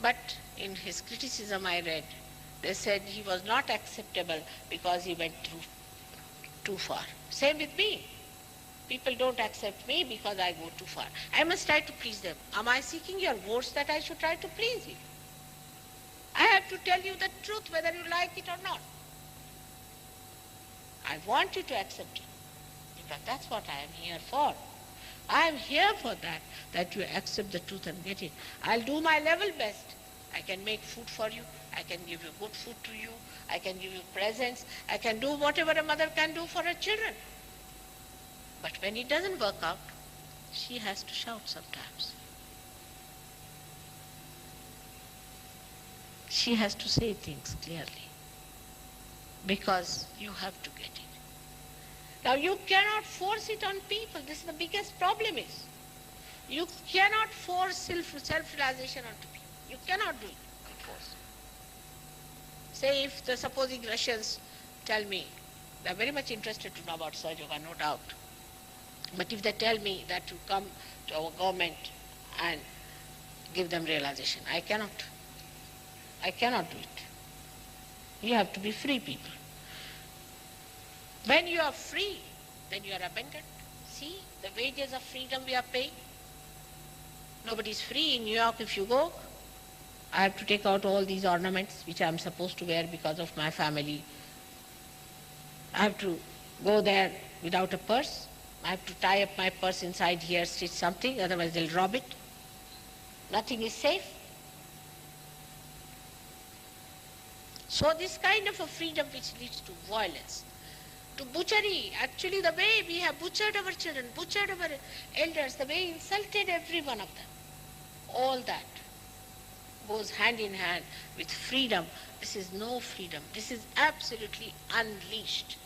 But in his criticism I read, they said he was not acceptable because he went too far. Same with me. People don't accept me because I go too far. I must try to please them. Am I seeking your votes that I should try to please you? I have to tell you the truth whether you like it or not. I want you to accept it because that's what I am here for. I am here for that you accept the truth and get it. I'll do my level best. I can make food for you. I can give you good food to you. I can give you presents. I can do whatever a mother can do for her children. But when it doesn't work out, she has to shout sometimes. She has to say things clearly because you have to get it. Now you cannot force it on people. This is the biggest problem is. You cannot force self-realization onto people. You cannot do it on force. Say if the supposing Russians tell me, they are very much interested to know about Sahaja Yoga, no doubt. But if they tell me that to come to our government and give them realization, I cannot. I cannot do it. You have to be free people. When you are free, then you are abundant. See, the wages of freedom we are paying. Nobody is free in New York if you go. I have to take out all these ornaments which I am supposed to wear because of my family. I have to go there without a purse. I have to tie up my purse inside here, stitch something, otherwise they'll rob it. Nothing is safe. So this kind of a freedom which leads to violence, to butchery, actually the way we have butchered our children, butchered our elders, the way we insulted every one of them, all that goes hand in hand with freedom. This is no freedom. This is absolutely unleashed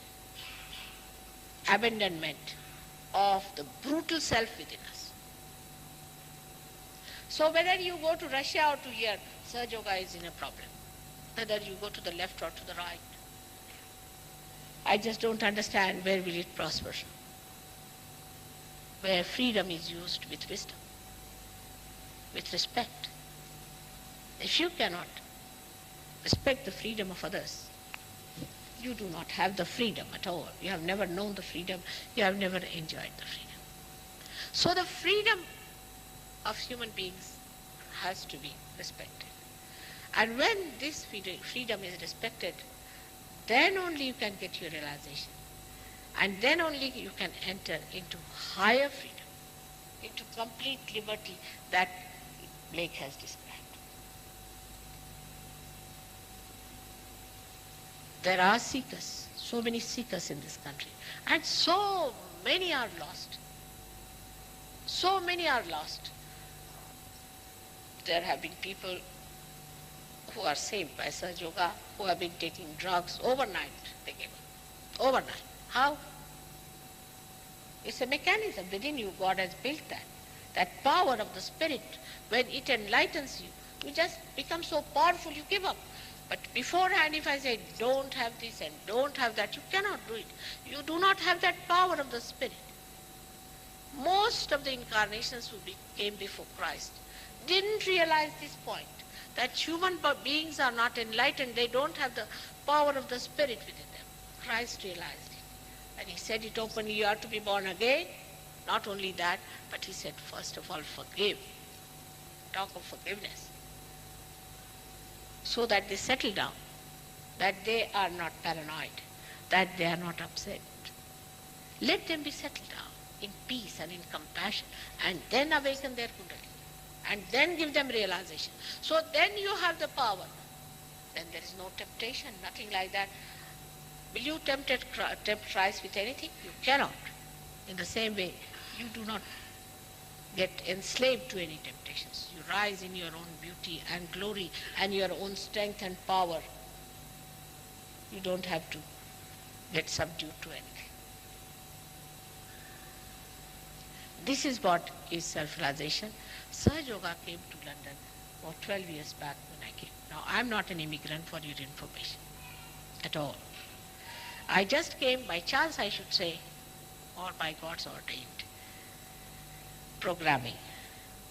abandonment of the brutal self within us. So whether you go to Russia or to here, Sahaja Yoga is in a problem. Whether you go to the left or to the right. I just don't understand where will it prosper. Where freedom is used with wisdom, with respect. If you cannot respect the freedom of others, you do not have the freedom at all. You have never known the freedom. You have never enjoyed the freedom. So the freedom of human beings has to be respected. And when this freedom is respected, then only you can get your realization. And then only you can enter into higher freedom, into complete liberty that Blake has described. There are seekers, so many seekers in this country, and so many are lost. So many are lost. There have been people who are saved by Sahaja Yoga, who have been taking drugs overnight, they gave up. Overnight. How? It's a mechanism within you. God has built that. That power of the spirit, when it enlightens you, you just become so powerful, you give up. But beforehand, if I say, don't have this and don't have that, you cannot do it. You do not have that power of the spirit. Most of the incarnations who came before Christ didn't realize this point, that human beings are not enlightened. They don't have the power of the spirit within them. Christ realized it. And he said it openly, you are to be born again. Not only that, but he said, first of all, forgive. Talk of forgiveness. So that they settle down, that they are not paranoid, that they are not upset. Let them be settled down in peace and in compassion, and then awaken their kundalini, and then give them realization. So then you have the power. Then there is no temptation, nothing like that. Will you tempt Christ with anything? You cannot. In the same way, you do not get enslaved to any temptations. You rise in your own beauty and glory and your own strength and power. You don't have to get subdued to anything. This is what is self-realization. Sahaja Yoga came to London about 12 years back when I came. Now, I'm not an immigrant, for your information, at all. I just came by chance, I should say, or by God's ordained programming.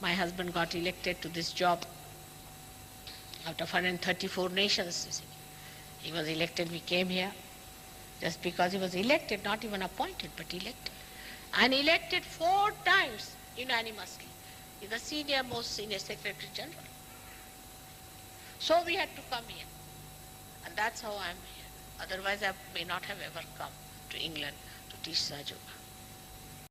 My husband got elected to this job out of 134 nations, you see. He was elected, we came here. Just because he was elected, not even appointed, but elected. And elected 4 times unanimously. He's the most senior Secretary General. So we had to come here. And that's how I'm here. Otherwise I may not have ever come to England to teach Sahaja Yoga.